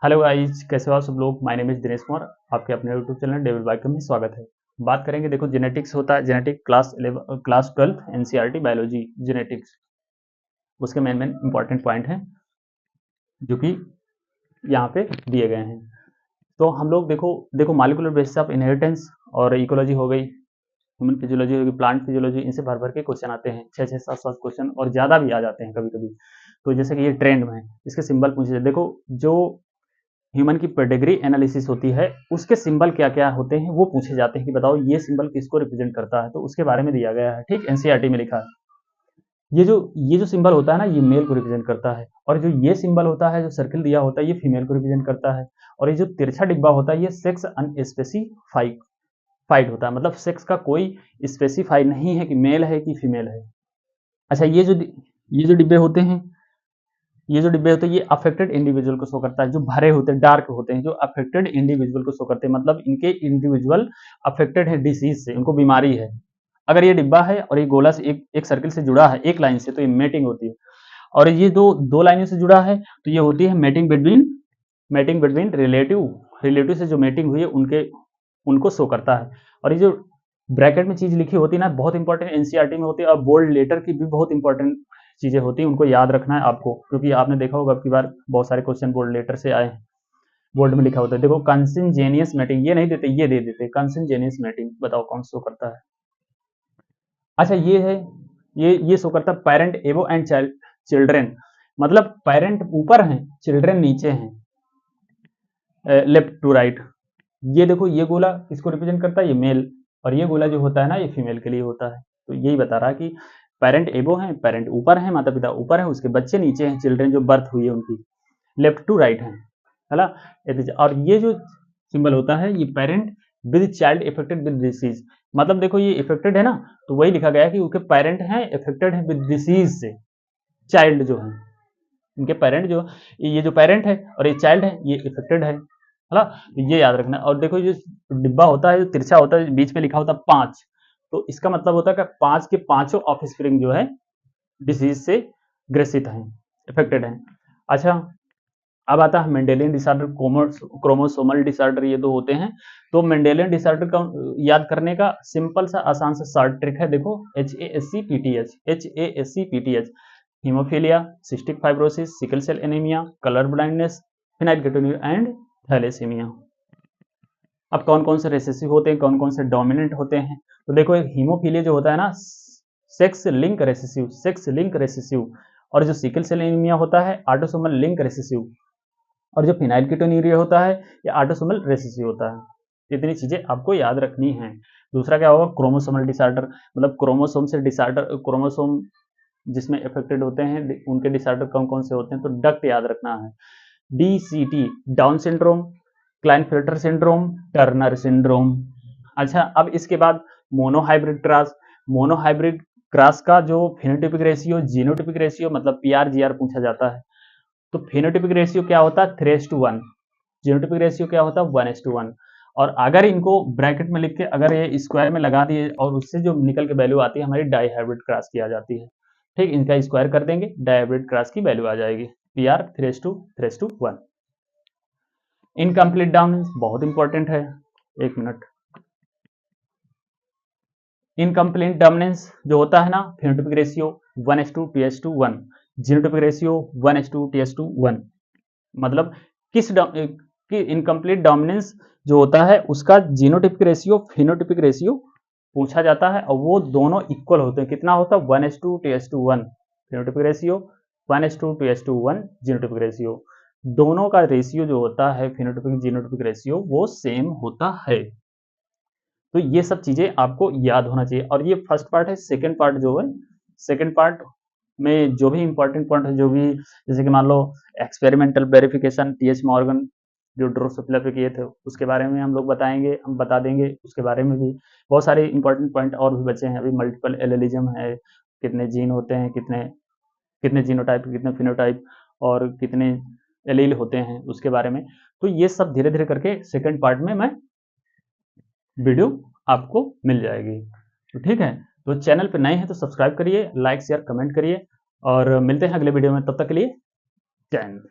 Hello guys, कैसे हो आप सब लोग। My name is Dinesh Kumar. आपके अपने यूट्यूब चैनल डेविड बाइकम में स्वागत है। बात करेंगे, देखो जेनेटिक्स होता है, genetic class 12 NCERT biology genetics, उसके मेन मेन इंपॉर्टेंट पॉइंट हैं जो कि यहाँ पे दिए गए हैं। तो हम लोग देखो देखो मॉलिक्यूलर बेसिस ऑफ इनहेरिटेंस और इकोलॉजी हो गई, ह्यूमन फिजियोलॉजी होगी, प्लांट फिजियोलॉजी, इनसे भर भर के क्वेश्चन आते हैं, 6-7 क्वेश्चन और ज़्यादा भी आ जाते हैं कभी कभी। तो जैसे कि ये ट्रेंड में है, इसके सिंबल पूछे। देखो जो ह्यूमन की पेडिग्री एनालिसिस होती है, उसके सिंबल क्या क्या होते हैं वो पूछे जाते हैं कि बताओ ये सिंबल किसको रिप्रेजेंट करता है, तो उसके बारे में दिया गया है। ठीक, एनसीईआरटी में लिखा है ये जो सिंबल होता है ना, ये मेल को रिप्रेजेंट करता है, और जो ये सिंबल होता है, जो सर्किल दिया होता है, ये फीमेल को रिप्रेजेंट करता है, और ये जो तिरछा डिब्बा होता है, ये सेक्स अनस्पेसिफाइड होता है, मतलब सेक्स का कोई स्पेसिफाई नहीं है कि मेल है कि फीमेल है। अच्छा, ये जो डिब्बे होते हैं, ये अफेक्टेड इंडिविजुअल को शो करता है। जो भरे होते हैं, डार्क होते हैं, जो अफेक्टेड इंडिविजुअल को शो करते हैं, मतलब इनके इंडिविजुअल अफेक्टेड है डिसीज से, उनको बीमारी है। अगर ये डिब्बा है और ये गोला से एक सर्किल से जुड़ा है एक लाइन से, तो ये मेटिंग होती है। और ये दो लाइनों से जुड़ा है, तो ये होती है मेटिंग बिटवीन रिलेटिव से जो मेटिंग हुई है उनको शो करता है। और ये जो ब्रैकेट में चीज लिखी होती है ना, बहुत इंपॉर्टेंट एनसीईआरटी में होती है, और बोल्ड लेटर की भी बहुत इंपॉर्टेंट चीजें होती हैं, उनको याद रखना है आपको, क्योंकि आपने देखा होगा अब की बार बहुत सारे क्वेश्चन बोल्ड लेटर से आए हैं। बोल्ड में लिखा होता है, देखो कंसिनजेनियस मैटिंग, ये नहीं देते, ये दे देते कंसिनजेनियस मैटिंग, बताओ कौन शो करता है। अच्छा, ये है, ये शो करता है पेरेंट एबो एंड चिल्ड्रेन, मतलब पेरेंट ऊपर हैं, चिल्ड्रेन नीचे हैं, लेफ्ट टू राइट। ये देखो, ये गोला किसको रिप्रेजेंट करता है, ये मेल, और ये गोला जो होता है ना, ये फीमेल के लिए होता है। तो यही बता रहा है कि पेरेंट एबो हैं, पेरेंट ऊपर हैं, माता पिता ऊपर हैं, उसके बच्चे नीचे हैं, चिल्ड्रेन जो बर्थ हुई है उनकी लेफ्ट टू राइट है ना। और ये जो सिंबल होता है, ये parent with child affected with disease, मतलब देखो ये इफेक्टेड है ना, तो वही लिखा गया है कि उनके पेरेंट हैं इफेक्टेड है विद डिसीज से, चाइल्ड जो है, इनके पेरेंट जो, ये जो पेरेंट है और ये चाइल्ड है, ये इफेक्टेड है ना। तो ये याद रखना। और देखो, ये डिब्बा होता है, जो तिरछा होता है, बीच में लिखा होता है 5, तो इसका मतलब होता है कि 5 के पांचों ऑफस्प्रिंग जो है डिसीज से ग्रसित हैं, इफेक्टेड हैं। अच्छा, अब आता है मेंडेलियन डिसऑर्डर, क्रोमोसोमल डिसऑर्डर, ये दो होते हैं। तो मेंडेलियन डिसऑर्डर का याद करने का सिंपल सा आसान सा शॉर्ट ट्रिक है, देखो HASCPTH, haemophilia, cystic fibrosis, sickle cell anaemia, colour blindness, phenylketonuria and thalassaemia. अब कौन कौन से रेसेसिव होते हैं, कौन कौन से डोमिनेंट होते हैं, तो देखो हीमोफीलिया जो होता है ना, सेक्स लिंक रेसेसिव, और जो सिकल सेल एनीमिया होता है ऑटोसोमल लिंक रेसेसिव, और जो फिनाइलकीटोन्यूरिया होता है ये ऑटोसोमल रेसेसिव होता है। इतनी चीजें आपको याद रखनी है। दूसरा क्या होगा, क्रोमोसोमल डिसऑर्डर, मतलब क्रोमोसोम से डिसऑर्डर, क्रोमोसोम जिसमें अफेक्टेड होते हैं उनके डिसऑर्डर कौन कौन से होते हैं, तो डक्ट याद रखना है, DCT, Down syndrome, Klinefelter syndrome, Turner syndrome. अच्छा, अब इसके बाद मोनोहाइब्रिड क्रॉस का जो फिनोटाइपिक रेशियो, जीनोटाइपिक रेशियो, मतलब PR/GR पूछा जाता है। तो फिनोटाइपिक रेशियो क्या होता है, 3:1, जीनोटाइपिक रेशियो क्या होता है, 1:1। और अगर इनको ब्रैकेट में लिख के अगर ये स्क्वायर में लगा दिए और उससे जो निकल के वैल्यू आती है, हमारी डाईहाइब्रिड क्रॉस की आ जाती है। ठीक, इनका स्क्वायर कर देंगे, डाईहाइब्रिड क्रॉस की वैल्यू आ जाएगी, PR 3:1। इनकम्प्लीट डोमिनेंस बहुत इंपॉर्टेंट है, एक मिनट। इनकम्प्लीट डोमिनेंस जो होता है ना, फिनोटाइपिक रेशियो 1:2:1, जीनोटाइपिक रेशियो 1:2:1, मतलब किस कि इनकम्प्लीट डोमिनेंस जो होता है उसका जीनोटाइपिक रेशियो फिनोटाइपिक रेशियो पूछा जाता है, और वो दोनों इक्वल होते हैं। कितना होता है, 1:2:1 फिनोटाइपिक रेशियो, 1:2:1 जीनोटाइपिक रेशियो। दोनों का रेशियो जो होता है फिनोटाइपिक जीनोटाइपिक रेशियो, वो सेम होता है। तो ये सब चीजें आपको याद होना चाहिए। और ये फर्स्ट पार्ट है। सेकंड पार्ट जो है, सेकंड पार्ट में जो भी इंपॉर्टेंट पॉइंट है, जो भी जैसे कि मान लो एक्सपेरिमेंटल वेरिफिकेशन, TH मॉर्गन जो ड्रोसोफिला पे किए थे, उसके बारे में हम लोग बताएंगे, हम बता देंगे उसके बारे में भी। बहुत सारे इंपॉर्टेंट पॉइंट और भी बचे हैं अभी। मल्टीपल एलेलिज्म है, कितने जीन होते हैं, कितने कितने जीनोटाइप, कितने फिनोटाइप, और कितने एलील होते हैं, उसके बारे में। तो ये सब धीरे धीरे करके सेकंड पार्ट में मैं वीडियो आपको मिल जाएगी। तो ठीक है, तो चैनल पे नए हैं तो सब्सक्राइब करिए, लाइक शेयर कमेंट करिए, और मिलते हैं अगले वीडियो में। तब तक के लिए जय हिंद।